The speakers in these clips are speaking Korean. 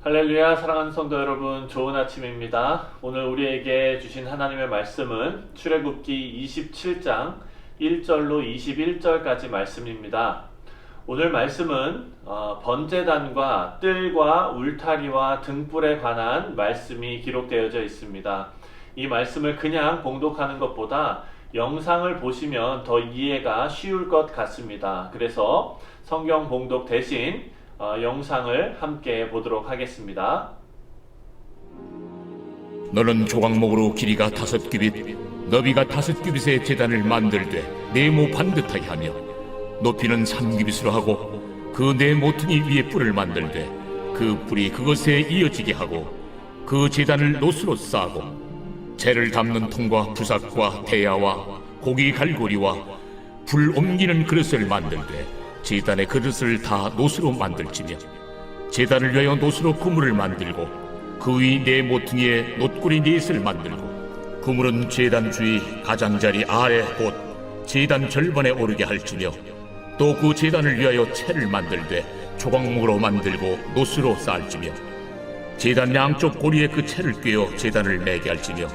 할렐루야, 사랑하는 성도 여러분, 좋은 아침입니다. 오늘 우리에게 주신 하나님의 말씀은 출애굽기 27장 1절로 21절까지 말씀입니다. 오늘 말씀은 번제단과 뜰과 울타리와 등불에 관한 말씀이 기록되어져 있습니다. 이 말씀을 그냥 봉독하는 것보다 영상을 보시면 더 이해가 쉬울 것 같습니다. 그래서 성경 봉독 대신 영상을 함께 보도록 하겠습니다. 너는 조각목으로 길이가 5규빗, 너비가 5규빗의 제단을 만들되 네모 반듯하게 하며 높이는 3규빗으로 하고 그 네 모퉁이 위에 뿔을 만들되 그 뿔이 그것에 이어지게 하고 그 제단을 노수로 싸고 재를 담는 통과 부삭과 대야와 고기 갈고리와 불 옮기는 그릇을 만들되 제단의 그릇을 다 노수로 만들지며 제단을 위하여 노수로 그물을 만들고 그 위 네 모퉁이에 놋구리 넷을 만들고 그물은 제단 주위 가장자리 아래 곧 제단 절반에 오르게 할지며 또 그 제단을 위하여 채를 만들되 조각목으로 만들고 노수로 쌓을지며 제단 양쪽 고리에 그 채를 꿰어 제단을 매게 할지며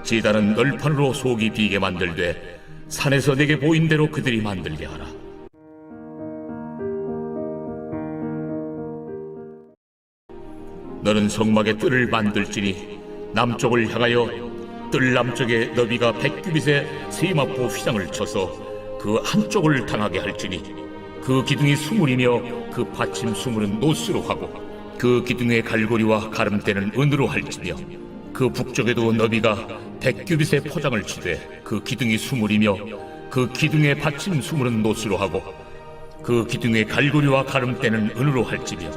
제단은 널판으로 속이 비게 만들되 산에서 내게 보인 대로 그들이 만들게 하라. 너는 성막의 뜰을 만들지니 남쪽을 향하여 뜰 남쪽에 너비가 100규빗의 세마포 휘장을 쳐서 그 한쪽을 당하게 할지니 그 기둥이 20이며 그 받침 20은 노수로 하고 그 기둥의 갈고리와 가름대는 은으로 할지며 그 북쪽에도 너비가 100규빗의 포장을 치되 그 기둥이 20이며 그 기둥의 받침 20은 노수로 하고 그 기둥의 갈고리와 가름대는 은으로 할지며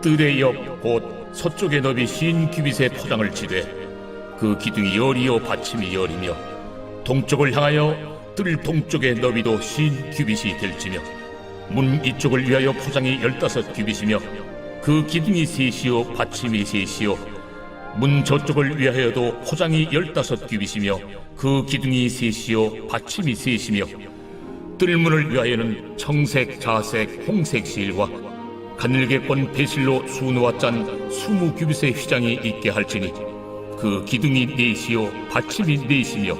뜰의 옆 곧 서쪽의 너비 50규빗의 포장을 치되 그 기둥이 열이요 받침이 열이며 동쪽을 향하여 뜰 동쪽의 너비도 50규빗이 될지며 문 이쪽을 위하여 포장이 15규빗이며 그 기둥이 셋이요 받침이 셋이요 문 저쪽을 위하여도 포장이 15규빗이며 그 기둥이 셋이요 받침이 셋이며 뜰문을 위하여는 청색, 자색, 홍색 실과 가늘게 꼰 배실로 수놓아 짠 20규빗의 휘장이 있게 할지니 그 기둥이 넷이요 받침이 넷이며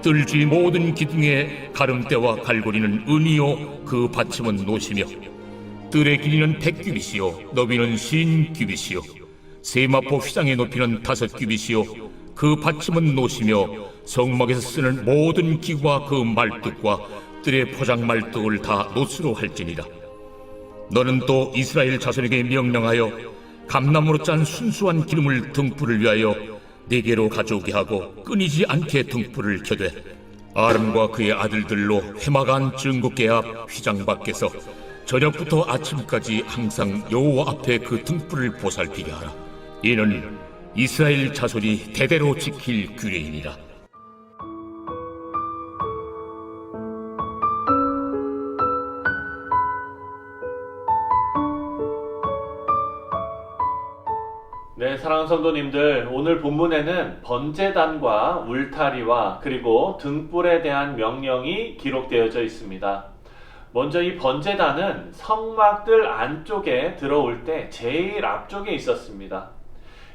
뜰 주위 모든 기둥의 가름대와 갈고리는 은이요 그 받침은 노시며 뜰의 길이는 100규빗이요 너비는 50규빗이요 세마포 휘장의 높이는 5규빗이요 그 받침은 노시며 성막에서 쓰는 모든 기구와 그 말뚝과 뜰의 포장 말뚝을 다 노수로 할지니라. 너는 또 이스라엘 자손에게 명령하여 감나무로 짠 순수한 기름을 등불을 위하여 네게로 가져오게 하고 끊이지 않게 등불을 켜되 아름과 그의 아들들로 회막안 증거계 앞 휘장 밖에서 저녁부터 아침까지 항상 여호와 앞에 그 등불을 보살피게 하라. 이는 이스라엘 자손이 대대로 지킬 규례이니라. 네, 사랑하는 성도님들, 오늘 본문에는 번제단과 울타리와 그리고 등불에 대한 명령이 기록되어져 있습니다. 먼저 이 번제단은 성막들 안쪽에 들어올 때 제일 앞쪽에 있었습니다.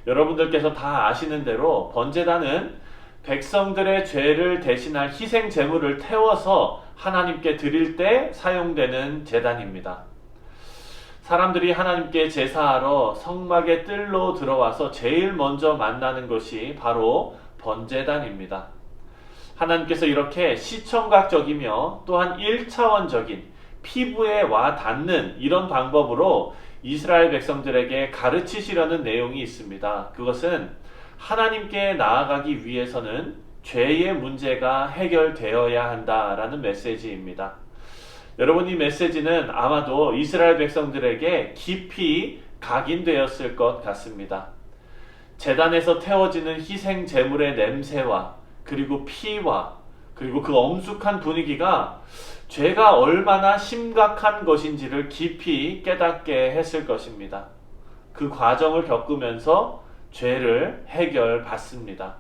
여러분들께서 다 아시는 대로 번제단은 백성들의 죄를 대신할 희생 제물을 태워서 하나님께 드릴 때 사용되는 제단입니다. 사람들이 하나님께 제사하러 성막의 뜰로 들어와서 제일 먼저 만나는 것이 바로 번제단입니다. 하나님께서 이렇게 시청각적이며 또한 1차원적인 피부에 와 닿는 이런 방법으로 이스라엘 백성들에게 가르치시려는 내용이 있습니다. 그것은 하나님께 나아가기 위해서는 죄의 문제가 해결되어야 한다라는 메시지입니다. 여러분, 이 메시지는 아마도 이스라엘 백성들에게 깊이 각인되었을 것 같습니다. 제단에서 태워지는 희생 제물의 냄새와 그리고 피와 그리고 그 엄숙한 분위기가 죄가 얼마나 심각한 것인지를 깊이 깨닫게 했을 것입니다. 그 과정을 겪으면서 죄를 해결받습니다.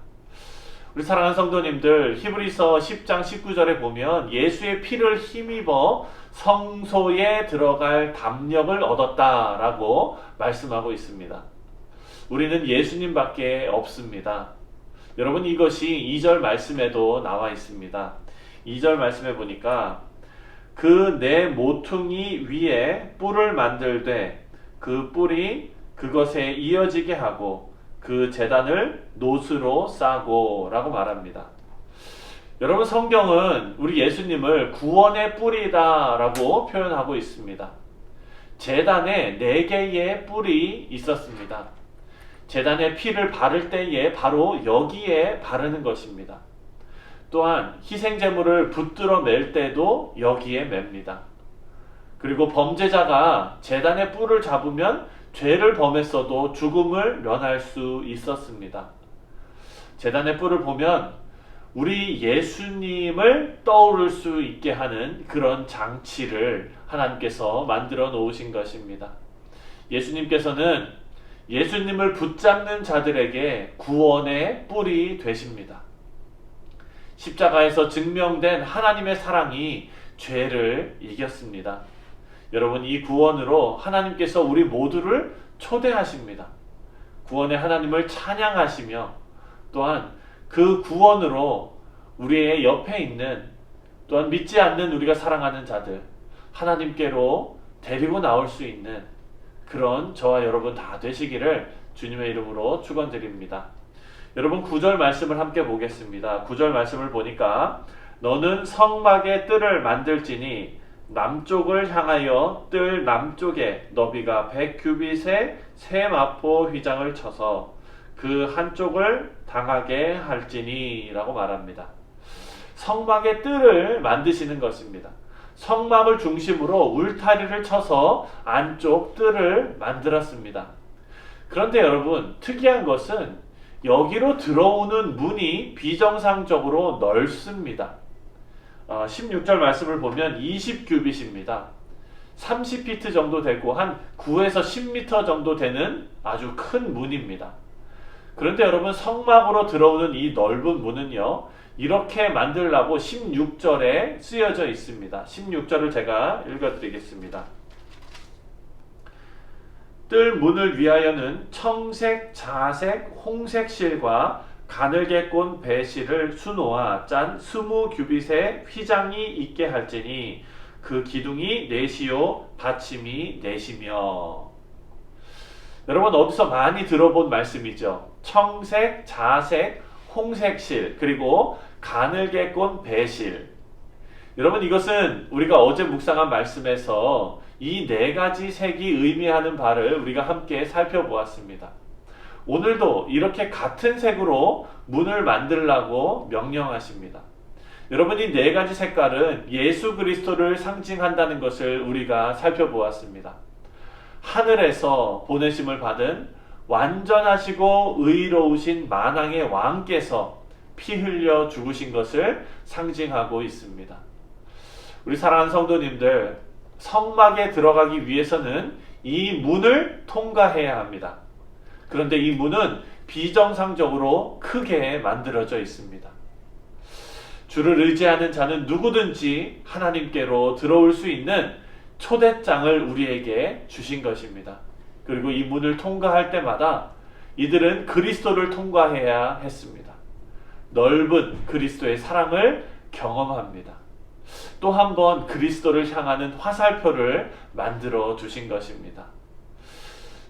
우리 사랑하는 성도님들, 히브리서 10장 19절에 보면 예수의 피를 힘입어 성소에 들어갈 담력을 얻었다라고 말씀하고 있습니다. 우리는 예수님밖에 없습니다. 여러분, 이것이 2절 말씀에도 나와 있습니다. 2절 말씀에 보니까 그 내 모퉁이 위에 뿔을 만들되 그 뿔이 그것에 이어지게 하고 그 제단을 노스로 싸고 라고 말합니다. 여러분, 성경은 우리 예수님을 구원의 뿔이다 라고 표현하고 있습니다. 제단에 4개의 뿔이 있었습니다. 제단에 피를 바를 때에 바로 여기에 바르는 것입니다. 또한 희생제물을 붙들어 맬 때도 여기에 맵니다. 그리고 범죄자가 제단의 뿔을 잡으면 죄를 범했어도 죽음을 면할 수 있었습니다. 제단의 뿔을 보면 우리 예수님을 떠오를 수 있게 하는 그런 장치를 하나님께서 만들어 놓으신 것입니다. 예수님께서는 예수님을 붙잡는 자들에게 구원의 뿔이 되십니다. 십자가에서 증명된 하나님의 사랑이 죄를 이겼습니다. 여러분, 이 구원으로 하나님께서 우리 모두를 초대하십니다. 구원의 하나님을 찬양하시며 또한 그 구원으로 우리의 옆에 있는 또한 믿지 않는 우리가 사랑하는 자들 하나님께로 데리고 나올 수 있는 그런 저와 여러분 다 되시기를 주님의 이름으로 축원드립니다. 여러분, 9절 말씀을 함께 보겠습니다. 9절 말씀을 보니까 너는 성막의 뜰을 만들지니 남쪽을 향하여 뜰 남쪽에 너비가 100규빗의 세 마포 휘장을 쳐서 그 한쪽을 당하게 할지니 라고 말합니다. 성막의 뜰을 만드시는 것입니다. 성막을 중심으로 울타리를 쳐서 안쪽 뜰을 만들었습니다. 그런데 여러분, 특이한 것은 여기로 들어오는 문이 비정상적으로 넓습니다. 16절 말씀을 보면 20규빗입니다. 30피트 정도 되고 한 9에서 10m 정도 되는 아주 큰 문입니다. 그런데 여러분, 성막으로 들어오는 이 넓은 문은요, 이렇게 만들라고 16절에 쓰여져 있습니다. 16절을 제가 읽어드리겠습니다. 뜰 문을 위하여는 청색, 자색, 홍색 실과 가늘게 꼰 배실을 수놓아 짠 20규빗의 휘장이 있게 할지니 그 기둥이 넷이요 받침이 넷이며. 여러분, 어디서 많이 들어본 말씀이죠. 청색, 자색, 홍색 실, 그리고 가늘게 꼰 배실. 여러분, 이것은 우리가 어제 묵상한 말씀에서 이 4가지 색이 의미하는 바를 우리가 함께 살펴보았습니다. 오늘도 이렇게 같은 색으로 문을 만들라고 명령하십니다. 여러분, 이 4가지 색깔은 예수 그리스도를 상징한다는 것을 우리가 살펴보았습니다. 하늘에서 보내심을 받은 완전하시고 의로우신 만왕의 왕께서 피 흘려 죽으신 것을 상징하고 있습니다. 우리 사랑하는 성도님들, 성막에 들어가기 위해서는 이 문을 통과해야 합니다. 그런데 이 문은 비정상적으로 크게 만들어져 있습니다. 주를 의지하는 자는 누구든지 하나님께로 들어올 수 있는 초대장을 우리에게 주신 것입니다. 그리고 이 문을 통과할 때마다 이들은 그리스도를 통과해야 했습니다. 넓은 그리스도의 사랑을 경험합니다. 또 한 번 그리스도를 향하는 화살표를 만들어 주신 것입니다.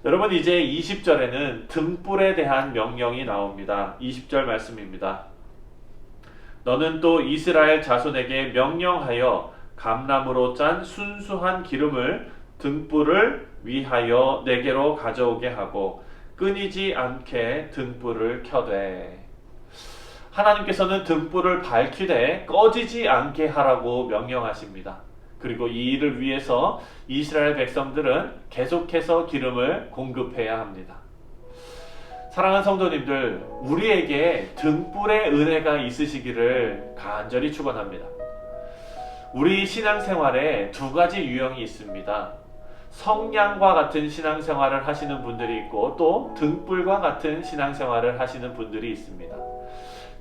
여러분, 이제 20절에는 등불에 대한 명령이 나옵니다. 20절 말씀입니다. 너는 또 이스라엘 자손에게 명령하여 감나무로 짠 순수한 기름을 등불을 위하여 내게로 가져오게 하고 끊이지 않게 등불을 켜되. 하나님께서는 등불을 밝히되 꺼지지 않게 하라고 명령하십니다. 그리고 이 일을 위해서 이스라엘 백성들은 계속해서 기름을 공급해야 합니다. 사랑하는 성도님들, 우리에게 등불의 은혜가 있으시기를 간절히 축원합니다. 우리 신앙생활에 2가지 유형이 있습니다. 성냥과 같은 신앙생활을 하시는 분들이 있고 또 등불과 같은 신앙생활을 하시는 분들이 있습니다.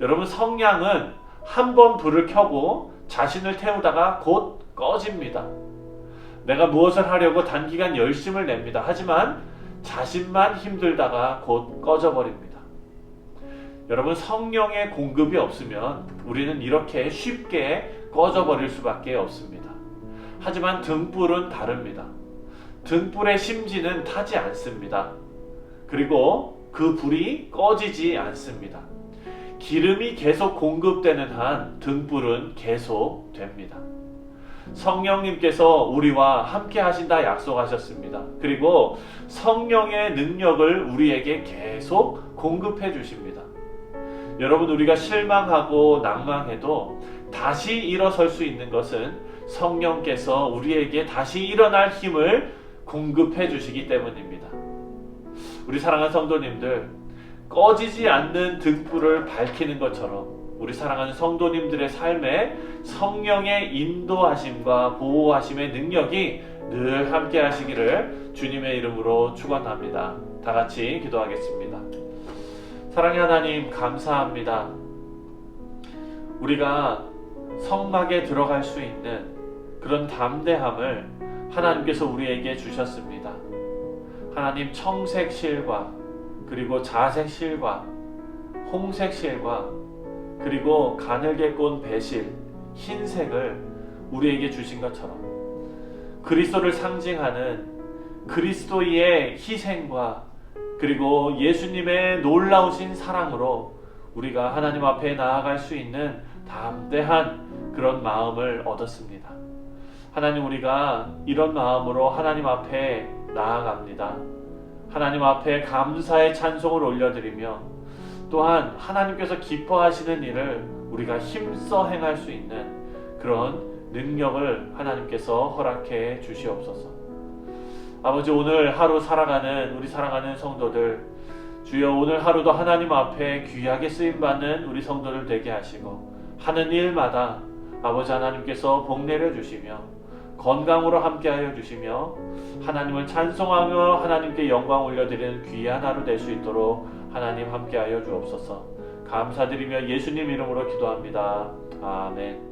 여러분, 성냥은 한 번 불을 켜고 자신을 태우다가 곧 꺼집니다. 내가 무엇을 하려고 단기간 열심을 냅니다. 하지만 자신만 힘들다가 곧 꺼져버립니다. 여러분, 성령의 공급이 없으면 우리는 이렇게 쉽게 꺼져버릴 수밖에 없습니다. 하지만 등불은 다릅니다. 등불의 심지는 타지 않습니다. 그리고 그 불이 꺼지지 않습니다. 기름이 계속 공급되는 한 등불은 계속 됩니다. 성령님께서 우리와 함께 하신다 약속하셨습니다. 그리고 성령의 능력을 우리에게 계속 공급해 주십니다. 여러분, 우리가 실망하고 낭망해도 다시 일어설 수 있는 것은 성령께서 우리에게 다시 일어날 힘을 공급해 주시기 때문입니다. 우리 사랑하는 성도님들, 꺼지지 않는 등불을 밝히는 것처럼 우리 사랑하는 성도님들의 삶에 성령의 인도하심과 보호하심의 능력이 늘 함께 하시기를 주님의 이름으로 축원합니다. 다 같이 기도하겠습니다. 사랑의 하나님, 감사합니다. 우리가 성막에 들어갈 수 있는 그런 담대함을 하나님께서 우리에게 주셨습니다. 하나님, 청색 실과 그리고 자색 실과 홍색 실과 그리고 가늘게 꼰 배실, 흰색을 우리에게 주신 것처럼 그리스도를 상징하는 그리스도의 희생과 그리고 예수님의 놀라우신 사랑으로 우리가 하나님 앞에 나아갈 수 있는 담대한 그런 마음을 얻었습니다. 하나님, 우리가 이런 마음으로 하나님 앞에 나아갑니다. 하나님 앞에 감사의 찬송을 올려드리며 또한 하나님께서 기뻐하시는 일을 우리가 힘써 행할 수 있는 그런 능력을 하나님께서 허락해 주시옵소서. 아버지, 오늘 하루 살아가는 우리 사랑하는 성도들, 주여 오늘 하루도 하나님 앞에 귀하게 쓰임받는 우리 성도들 되게 하시고 하는 일마다 아버지 하나님께서 복 내려주시며 건강으로 함께하여 주시며 하나님을 찬송하며 하나님께 영광 올려드리는 귀한 하루 될 수 있도록 하나님 함께하여 주옵소서. 감사드리며 예수님 이름으로 기도합니다. 아멘.